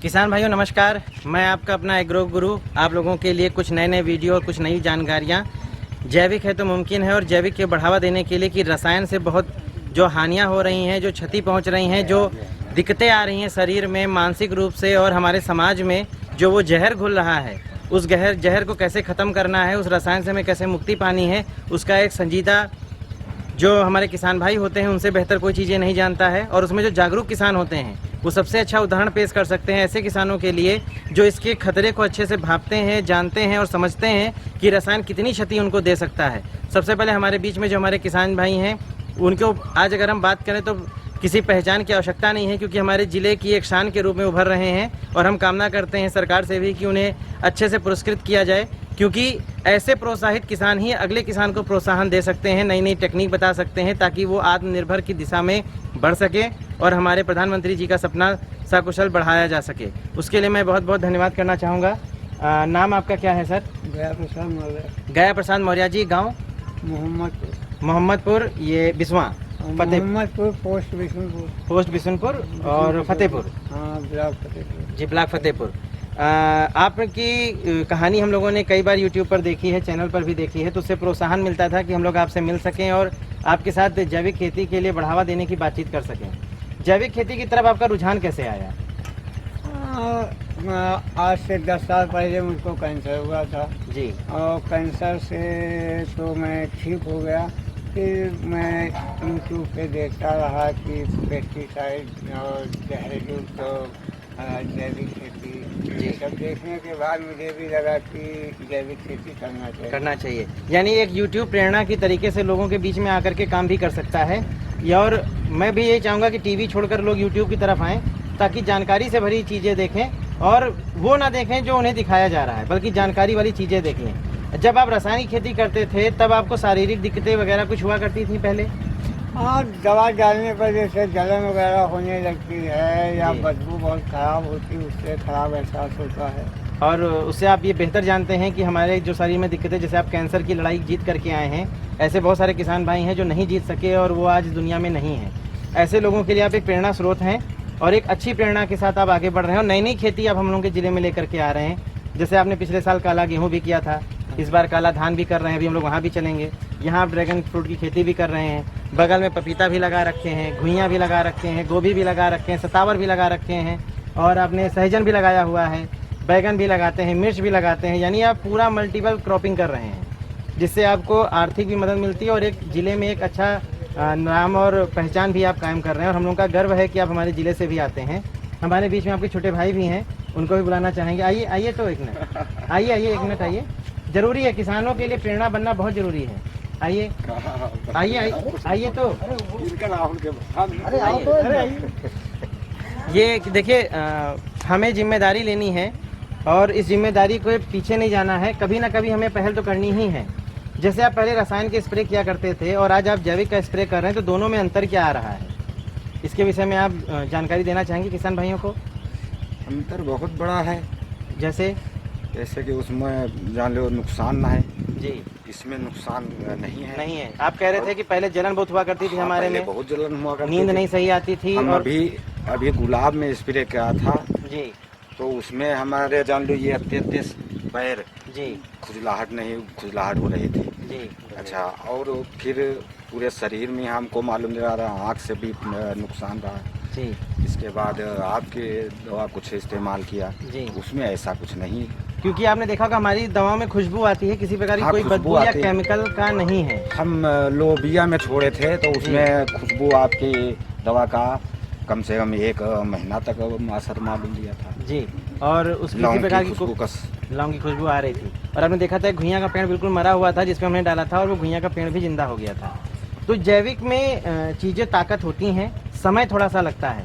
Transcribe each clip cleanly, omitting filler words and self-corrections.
किसान भाइयों नमस्कार, मैं आपका अपना एग्रो गुरु आप लोगों के लिए कुछ नए नए वीडियो और कुछ नई जानकारियाँ। जैविक है तो मुमकिन है, और जैविक के बढ़ावा देने के लिए कि रसायन से बहुत जो हानियाँ हो रही हैं, जो क्षति पहुँच रही हैं, जो दिक्कतें आ रही हैं शरीर में मानसिक रूप से और हमारे समाज में, जो वो जहर घुल रहा है, उस जहर को कैसे ख़त्म करना है, उस रसायन से हमें कैसे मुक्ति पानी है, उसका एक संजीदा जो हमारे किसान भाई होते हैं उनसे बेहतर कोई चीज़ें नहीं जानता है। और उसमें जो जागरूक किसान होते हैं वो सबसे अच्छा उदाहरण पेश कर सकते हैं ऐसे किसानों के लिए जो इसके खतरे को अच्छे से भांपते हैं, जानते हैं और समझते हैं कि रसायन कितनी क्षति उनको दे सकता है। सबसे पहले हमारे बीच में जो हमारे किसान भाई हैं उनको आज अगर हम बात करें तो किसी पहचान की आवश्यकता नहीं है, क्योंकि हमारे ज़िले की एक शान के रूप में उभर रहे हैं। और हम कामना करते हैं सरकार से भी कि उन्हें अच्छे से पुरस्कृत किया जाए, क्योंकि ऐसे प्रोत्साहित किसान ही अगले किसान को प्रोत्साहन दे सकते हैं, नई नई टेक्निक बता सकते हैं, ताकि वो आत्मनिर्भर की दिशा में बढ़ सके और हमारे प्रधानमंत्री जी का सपना सकुशल बढ़ाया जा सके। उसके लिए मैं बहुत बहुत धन्यवाद करना चाहूँगा। नाम आपका क्या है सर? गया प्रसाद मौर्य। गया प्रसाद मौर्य जी, गाँव मोहम्मदपुर, ये बिस्वा मोहम्मदपुर, पोस्ट बिशनपुर और फतेहपुर। हाँ, ब्लॉक फतेहपुर जी, ब्लॉक फतेहपुर। आपकी कहानी हम लोगों ने कई बार यूट्यूब पर देखी है, चैनल पर भी देखी है, तो उससे प्रोत्साहन मिलता था कि हम लोग आपसे मिल सकें और आपके साथ जैविक खेती के लिए बढ़ावा देने की बातचीत कर सकें। जैविक खेती की तरफ आपका रुझान कैसे आया? आज से 10 साल पहले मुझको कैंसर हुआ था जी, और कैंसर से तो मैं ठीक हो गया। फिर मैं यूट्यूब पे देखता रहा कि पेस्टिसाइड और जहरीयुक्त जैविक खेती, ये सब देखने के बाद मुझे भी लगा कि जैविक खेती करना चाहिए। यानी एक यूट्यूब प्रेरणा की तरीके से लोगों के बीच में आकर के काम भी कर सकता है। और मैं भी यही चाहूँगा कि टीवी छोड़कर लोग यूट्यूब की तरफ आएँ, ताकि जानकारी से भरी चीज़ें देखें और वो ना देखें जो उन्हें दिखाया जा रहा है, बल्कि जानकारी वाली चीज़ें देखें। जब आप रासायनिक खेती करते थे तब आपको शारीरिक दिक्कतें वगैरह कुछ हुआ करती थी पहले? हाँ, दवा डालने पर जैसे जलन वगैरह होने लगती है या जी। बदबू बहुत ख़राब होती है, उससे ख़राब एहसास होता है। और उससे आप ये बेहतर जानते हैं कि हमारे जो शरीर में दिक्कतें, जैसे आप कैंसर की लड़ाई जीत करके आए हैं, ऐसे बहुत सारे किसान भाई हैं जो नहीं जीत सके और वो आज दुनिया में नहीं हैं। ऐसे लोगों के लिए आप एक प्रेरणा स्रोत हैं और एक अच्छी प्रेरणा के साथ आप आगे बढ़ रहे हैं और नई नई खेती आप हम लोगों के ज़िले में लेकर के आ रहे हैं। जैसे आपने पिछले साल काला गेहूँ भी किया था, इस बार काला धान भी कर रहे हैं, अभी हम लोग वहाँ भी चलेंगे। यहाँ आप ड्रैगन फ्रूट की खेती भी कर रहे हैं, बगल में पपीता भी लगा रखे हैं, घुइयाँ भी लगा रखे हैं, गोभी भी लगा रखे हैं, सतावर भी लगा रखे हैं, और आपने सहजन भी लगाया हुआ है, बैगन भी लगाते हैं, मिर्च भी लगाते हैं। यानी आप पूरा मल्टीपल क्रॉपिंग कर रहे हैं, जिससे आपको आर्थिक भी मदद मिलती है और एक ज़िले में एक अच्छा नाम और पहचान भी आप कायम कर रहे हैं। और हम लोगों का गर्व है कि आप हमारे ज़िले से भी आते हैं। हमारे बीच में आपके छोटे भाई भी हैं, उनको भी बुलाना चाहेंगे। आइए आइए, तो एक मिनट आइए, एक मिनट आइए। ज़रूरी है, किसानों के लिए प्रेरणा बनना बहुत ज़रूरी है। आइए आइए आइए, तो ये देखिए, हमें जिम्मेदारी लेनी है और इस जिम्मेदारी को पीछे नहीं जाना है। कभी ना कभी हमें पहल तो करनी ही है। जैसे आप पहले रसायन के स्प्रे किया करते थे और आज आप जैविक का स्प्रे कर रहे हैं, तो दोनों में अंतर क्या आ रहा है, इसके विषय में आप जानकारी देना चाहेंगे किसान भाइयों को? अंतर बहुत बड़ा है। जैसे कि उसमें जान लो नुकसान ना है जी, इसमें नुकसान नहीं है। आप कह रहे थे कि पहले जलन बहुत हुआ करती थी हमारे में, बहुत जलन हुआ करती नींद थी। नहीं सही आती थी। हम और अभी गुलाब में स्प्रे किया था जी तो उसमें हमारे जान लो ये अत्यंत पैर जी खुजलाहट हो रही थी जी। अच्छा, और फिर पूरे शरीर में हमको मालूम नहीं आ रहा, आँख से भी नुकसान रहा जी इसके बाद आपके दवा कुछ इस्तेमाल किया जी, उसमें ऐसा कुछ नहीं, क्योंकि आपने देखा कि हमारी दवाओं में खुशबू आती है, किसी प्रकार की हाँ, कोई खुशबू बदबू या आती है। केमिकल का नहीं है। हम लोबिया में छोड़े थे तो उसमें खुशबू आपकी दवा का कम से कम 1 महीना तक असर मालूम लिया था जी, और उस किसी प्रकार की लौंग की खुशबू आ रही थी। और आपने देखा था घुइयां का पेड़ बिल्कुल मरा हुआ था, जिसपे हमने डाला था और वो घुइयां का पेड़ भी जिंदा हो गया था। तो जैविक में चीज़ें ताकत होती हैं, समय थोड़ा सा लगता है।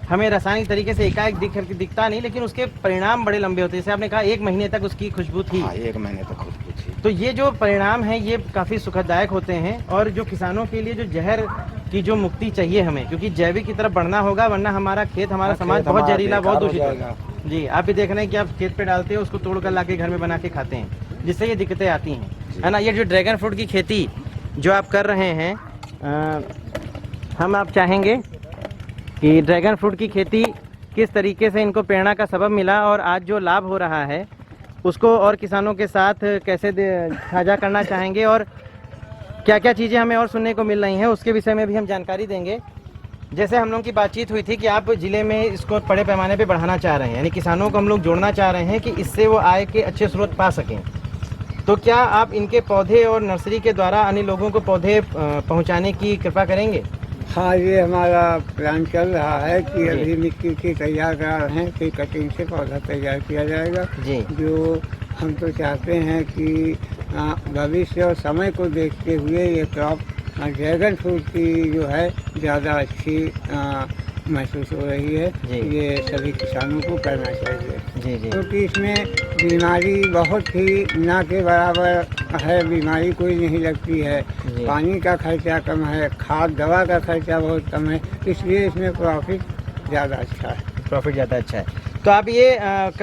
हमें रासायनिक तरीके से एकाएक दिखता नहीं, लेकिन उसके परिणाम बड़े लंबे होते हैं। जैसे आपने कहा 1 महीने तक उसकी खुशबू थी। हाँ, 1 महीने तक खुशबू थी। तो ये जो परिणाम हैं ये काफ़ी सुखदायक होते हैं और जो किसानों के लिए जो जहर की जो मुक्ति चाहिए हमें, क्योंकि जैविक की तरफ बढ़ना होगा, वरना हमारा खेत, हमारा समाज बहुत जहरीला, बहुत दूषित होगा। जी, आप भी देख रहे हैं कि आप खेत पे डालते हैं, उसको तोड़ कर ला के घर में बना के खाते हैं, जिससे ये दिक्कतें आती हैं, है ना। ये जो ड्रैगन फ्रूट की खेती जो आप कर रहे हैं, हम आप चाहेंगे कि ड्रैगन फ्रूट की खेती किस तरीके से इनको प्रेरणा का सबब मिला और आज जो लाभ हो रहा है उसको और किसानों के साथ कैसे साझा करना चाहेंगे और क्या क्या चीज़ें हमें और सुनने को मिल रही हैं उसके विषय में भी हम जानकारी देंगे। जैसे हम लोगों की बातचीत हुई थी कि आप ज़िले में इसको बड़े पैमाने पे बढ़ाना चाह रहे हैं, यानी किसानों को हम लोग जोड़ना चाह रहे हैं कि इससे वो आय के अच्छे स्रोत पा सकें। तो क्या आप इनके पौधे और नर्सरी के द्वारा अन्य लोगों को पौधे पहुंचाने की कृपा करेंगे? हाँ, ये हमारा प्लान चल रहा है कि अभी मिट्टी की तैयार करा रहे हैं, फिर कटिंग से पौधा तैयार किया जाएगा जी। जो हम तो चाहते हैं कि भविष्य और समय को देखते हुए ये क्रॉप ड्रैगन फ्रूट की जो है ज़्यादा अच्छी महसूस हो रही है। ये सभी किसानों को करना चाहिए जी जी, क्योंकि इसमें बीमारी बहुत ही ना के बराबर है, बीमारी कोई नहीं लगती है, पानी का खर्चा कम है, खाद दवा का खर्चा बहुत कम है, इसलिए इसमें प्रॉफिट ज़्यादा अच्छा है। प्रॉफिट ज़्यादा अच्छा है। तो आप ये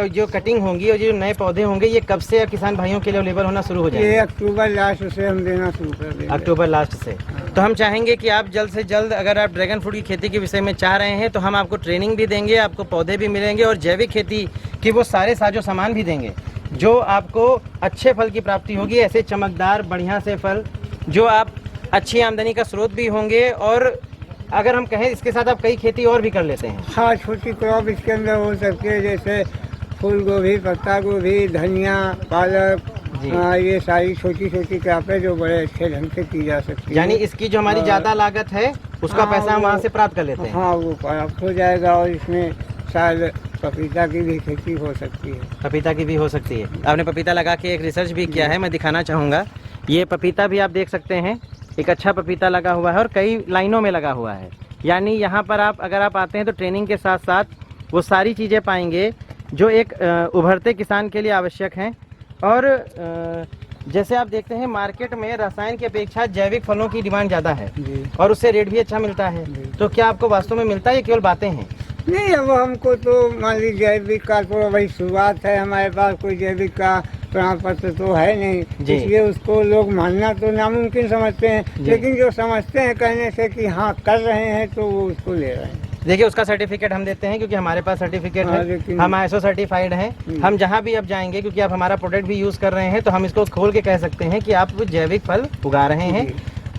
जो कटिंग होंगी और जो नए पौधे होंगे ये कब से किसान भाइयों के लिए अवेलेबल होना शुरू हो जाएंगे? ये अक्टूबर लास्ट से हम देना शुरू कर देंगे। अक्टूबर लास्ट से। तो हम चाहेंगे कि आप जल्द से जल्द, अगर आप ड्रैगन फ्रूट की खेती के विषय में चाह रहे हैं तो हम आपको ट्रेनिंग भी देंगे, आपको पौधे भी मिलेंगे और जैविक खेती की वो सारे साजो सामान भी देंगे जो आपको अच्छे फल की प्राप्ति होगी, ऐसे चमकदार बढ़िया से फल जो आप अच्छी आमदनी का स्रोत भी होंगे। और अगर हम कहें इसके साथ आप कई खेती और भी कर लेते हैं। हाँ, छोटी क्रॉप इसके अंदर हो सकती है, जैसे फूल गोभी, पत्ता गोभी, धनिया, पालक, ये सारी छोटी छोटी क्रॉपें जो बड़े अच्छे ढंग से की जा सकती है। यानी इसकी जो हमारी ज़्यादा लागत है उसका पैसा हम वहाँ से प्राप्त कर लेते हैं। हाँ, वो प्राप्त हो जाएगा और इसमें शायद पपीता की भी खेती हो सकती है। पपीता की भी हो सकती है। आपने पपीता लगा के एक रिसर्च भी किया है, मैं दिखाना चाहूँगा। ये पपीता भी आप देख सकते हैं, एक अच्छा पपीता लगा हुआ है और कई लाइनों में लगा हुआ है। यानी यहाँ पर आप अगर आप आते हैं तो ट्रेनिंग के साथ साथ वो सारी चीज़ें पाएंगे जो एक उभरते किसान के लिए आवश्यक हैं। और जैसे आप देखते हैं मार्केट में रसायन की अपेक्षा जैविक फलों की डिमांड ज़्यादा है और उससे रेट भी अच्छा मिलता है। तो क्या आपको वास्तव में मिलता है, ये केवल बातें हैं? नहीं, अब हमको तो मान लीजिए जैविक का तो वही शुरुआत है, हमारे पास कोई जैविक का प्रमाण पत्र तो है नहीं, इसलिए उसको लोग मानना तो नामुमकिन समझते हैं, लेकिन जो समझते हैं कहने से कि हाँ कर रहे हैं तो वो उसको ले रहे हैं। देखिए उसका सर्टिफिकेट हम देते हैं क्योंकि हमारे पास सर्टिफिकेट है, हम ISO सर्टिफाइड हैं। हम जहाँ भी अब जाएंगे क्योंकि आप हमारा प्रोडक्ट भी यूज़ कर रहे हैं तो हम इसको खोल के कह सकते हैं कि आप जैविक फल उगा रहे हैं।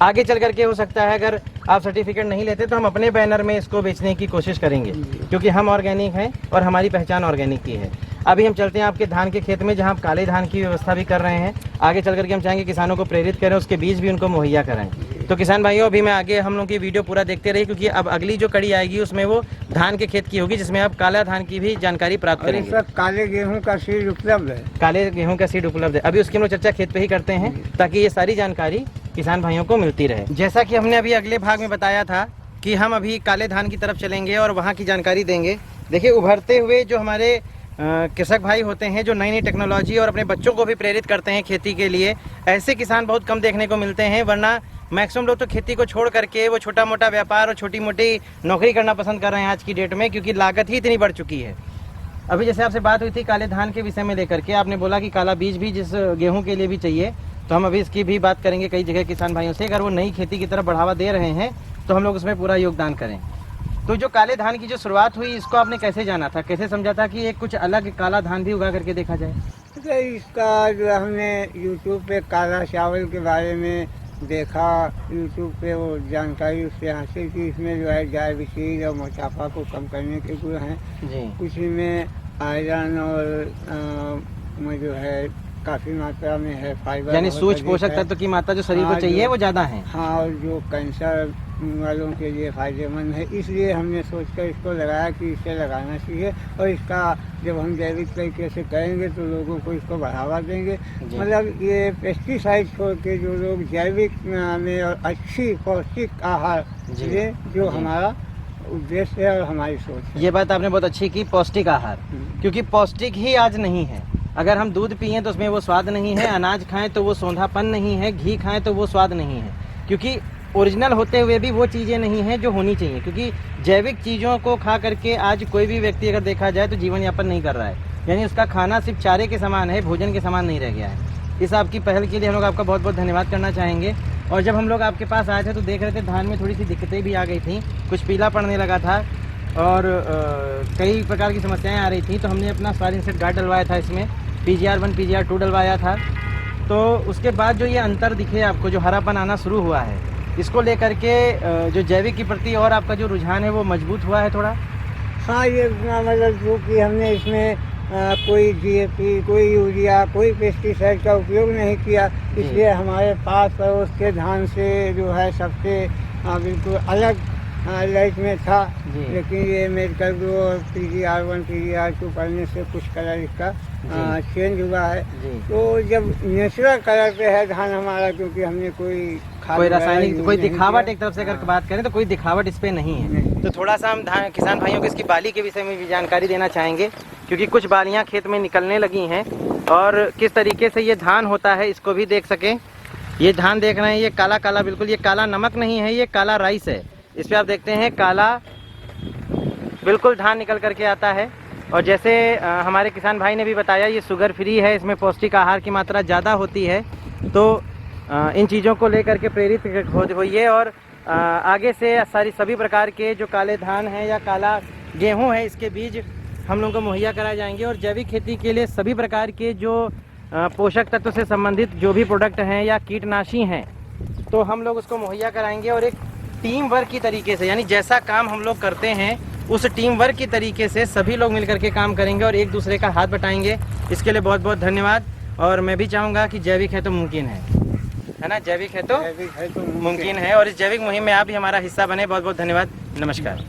आगे चल करके हो सकता है अगर आप सर्टिफिकेट नहीं लेते तो हम अपने बैनर में इसको बेचने की कोशिश करेंगे क्योंकि हम ऑर्गेनिक हैं और हमारी पहचान ऑर्गेनिक की है। अभी हम चलते हैं आपके धान के खेत में जहाँ आप काले धान की व्यवस्था भी कर रहे हैं। आगे चल करके हम चाहेंगे किसानों को प्रेरित करें, उसके बीज भी उनको मुहैया कराएं। तो किसान भाइयों अभी मैं आगे हम लोग की वीडियो पूरा देखते रहिए क्योंकि अब अगली जो कड़ी आएगी उसमें वो धान के खेत की होगी जिसमें आप काला धान की भी जानकारी प्राप्त करेंगे। सर, काले गेहूं का सीड उपलब्ध है। काले गेहूं का सीड उपलब्ध है। अभी उसकी हम लोग चर्चा खेत पे ही करते हैं ताकि ये सारी जानकारी किसान भाइयों को मिलती रहे। जैसा कि हमने अभी अगले भाग में बताया था कि हम अभी काले धान की तरफ चलेंगे और वहाँ की जानकारी देंगे। देखिए उभरते हुए जो हमारे कृषक भाई होते हैं जो नई नई टेक्नोलॉजी और अपने बच्चों को भी प्रेरित करते हैं खेती के लिए, ऐसे किसान बहुत कम देखने को मिलते हैं। वरना मैक्सिमम लोग तो खेती को छोड़ करके वो छोटा मोटा व्यापार और छोटी मोटी नौकरी करना पसंद कर रहे हैं आज की डेट में, क्योंकि लागत ही इतनी बढ़ चुकी है। अभी जैसे आपसे बात हुई थी काले धान के विषय में लेकर के, आपने बोला कि काला बीज भी जिस गेहूं के लिए भी चाहिए, तो हम अभी इसकी भी बात करेंगे कई जगह किसान भाइयों से। अगर वो नई खेती की तरफ बढ़ावा दे रहे हैं तो हम लोग उसमें पूरा योगदान करें। तो जो काले धान की जो शुरुआत हुई इसको आपने कैसे जाना था, कैसे समझा था कि एक कुछ अलग काला धान भी उगा करके देखा जाए? तो इसका जो हमने यूट्यूब पे काला चावल के बारे में देखा, यूट्यूब पे वो जानकारी उससे हासिल की। इसमें जो है डायबिटीज और मोटापा को कम करने के गुण हैं जी। कुछ में आयरन और में जो है काफ़ी मात्रा में है, फाइबर यानी सूक्ष्म पोषक तत्व की मात्रा जो शरीर को चाहिए वो ज़्यादा है। हाँ, और जो कैंसर वालों के लिए फायदेमंद है, इसलिए हमने सोचकर इसको लगाया कि इसे लगाना चाहिए। और इसका जब हम जैविक तरीके से करेंगे तो लोगों को इसको बढ़ावा देंगे। मतलब ये पेस्टिसाइड छोड़ के जो लोग जैविक में और अच्छी पौष्टिक आहार ये जो हमारा उद्देश्य है और हमारी सोच है। ये बात आपने बहुत अच्छी की, पौष्टिक आहार, क्योंकि पौष्टिक ही आज नहीं है। अगर हम दूध पिएं तो उसमें वो स्वाद नहीं है, अनाज खाएं तो वो सौंधापन नहीं है, घी खाएं तो वो स्वाद नहीं है, क्योंकि ओरिजिनल होते हुए भी वो चीज़ें नहीं हैं जो होनी चाहिए। क्योंकि जैविक चीज़ों को खा करके आज कोई भी व्यक्ति अगर देखा जाए तो जीवन यापन नहीं कर रहा है, यानी उसका खाना सिर्फ चारे के समान है, भोजन के समान नहीं रह गया है। इस आपकी पहल के लिए हम लोग आपका बहुत बहुत धन्यवाद करना चाहेंगे। और जब हम लोग आपके पास आए थे तो देख रहे थे धान में थोड़ी सी दिक्कतें भी आ गई थी, कुछ पीला पड़ने लगा था, और कई प्रकार की समस्याएं आ रही थी, तो हमने अपना सॉइल इनसेट गार्ड डलवाया था, इसमें PGR1 PGR2 डलवाया था। तो उसके बाद जो ये अंतर दिखे आपको, जो हरापन आना शुरू हुआ है, इसको लेकर के जो जैविक की प्रति और आपका जो रुझान है वो मजबूत हुआ है थोड़ा। हाँ, ये मतलब जो कि हमने इसमें कोई DAP, कोई यूरिया, कोई पेस्टिसाइड का उपयोग नहीं किया, इसलिए हमारे पास पड़ोस के धान से जो है सबसे बिल्कुल अलग लाइट में था। लेकिन ये मेडिकल ग्रो और PGR1 PGR2 पढ़ने से कुछ कलर इसका चेंज हुआ है। तो जब नेचुरल कलर पे है धान हमारा, क्योंकि हमने कोई रासायनिक, कोई दिखावट, एक तरफ से अगर बात करें तो कोई दिखावट इस पे नहीं है। तो थोड़ा सा हम किसान भाइयों को इसकी बाली के विषय में भी जानकारी देना चाहेंगे, क्योंकि कुछ बालियां खेत में निकलने लगी हैं और किस तरीके से ये धान होता है इसको भी देख सकें। ये धान देख रहे हैं, ये काला काला, बिल्कुल ये काला नमक नहीं है, ये काला राइस है। इस पर आप देखते हैं काला बिल्कुल धान निकल करके आता है। और जैसे हमारे किसान भाई ने भी बताया, ये शुगर फ्री है, इसमें पौष्टिक आहार की मात्रा ज़्यादा होती है। तो इन चीज़ों को लेकर के प्रेरित होइए और आगे से सभी प्रकार के जो काले धान हैं या काला गेहूं है, इसके बीज हम लोगों को मुहैया कराए जाएंगे। और जैविक खेती के लिए सभी प्रकार के जो पोषक तत्व से संबंधित जो भी प्रोडक्ट हैं या कीटनाशी हैं, तो हम लोग उसको मुहैया कराएंगे। और एक टीम वर्क की तरीके से, यानी जैसा काम हम लोग करते हैं उस टीम वर्क की तरीके से सभी लोग मिलकर के काम करेंगे और एक दूसरे का हाथ बटाएंगे। इसके लिए बहुत बहुत धन्यवाद। और मैं भी चाहूँगा कि जैविक है तो मुमकिन है ना, जैविक है तो मुमकिन है। और इस जैविक मुहिम में आप भी हमारा हिस्सा बने। बहुत बहुत धन्यवाद, नमस्कार।